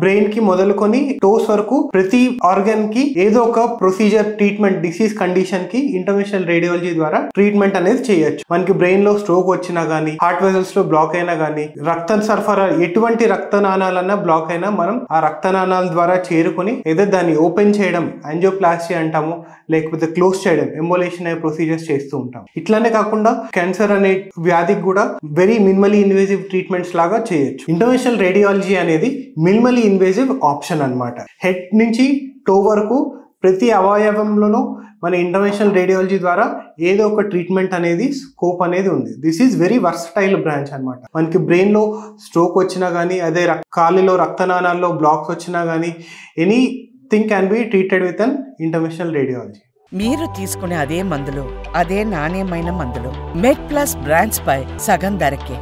Brain కి మొదలుకొని toes వరకు ప్రతి ఆర్గన్ కి ఏదో ఒక ప్రొసీజర్ ట్రీట్మెంట్ డిసీజ్ కండిషన్ కి ఇంటర్వెన్షనల్ రేడియాలజీ ద్వారా ట్రీట్మెంట్ అనేది చేయొచ్చు. మనకి బ్రెయిన్ లో స్ట్రోక్ వచ్చినా గానీ, హార్ట్ వెజల్స్ లో బ్లాక్ అయినా గానీ, రక్తం సరఫరా ఎటువంటి రక్తనాళాలన్నా బ్లాక్ అయినా మనం ఆ రక్తనాళాల ద్వారా చేరుకొని ఏదో దాన్ని ఓపెన్ చేయడం యాంజియోప్లాస్టీ అంటాము, లేకపోతే క్లోజ్ చేయడం ఎంబోలేషన్ అనే ప్రొసీజర్స్ చేస్తూ ఉంటాం. ఇట్లానే కాకుండా క్యాన్సర్ అనే వ్యాధికి కూడా వెరీ మినిమలీ ఇన్వేజివ్ ట్రీట్మెంట్స్ లాగా చేయొచ్చు. ఇంటర్వెన్షనల్ రేడియాలజీ అనేది మినిమలీ ఇన్వేజివ్ ఆప్షన్ అన్నమాట. హెడ్ నుంచి టో వరకు ప్రతి అవయవంలోనూ మన ఇంటర్వెన్షనల్ రేడియాలజీ ద్వారా ఏదో ఒక ట్రీట్మెంట్ అనేది స్కోప్ అనేది ఉంది. This is very versatile branch అనమాట. మనకి బ్రెయిన్ లో స్ట్రోక్ వచ్చినా కానీ, అదే కాలిలో రక్తనాళాల్లో బ్లాక్స్ వచ్చినా కానీ, anything can be treated with an interventional radiology. మీరు తీసుకునే అదే మందులు, అదే నాణ్యమైన మందులు మెడ్ ప్లస్ బ్రాండ్స్ పై సగం ధరకే.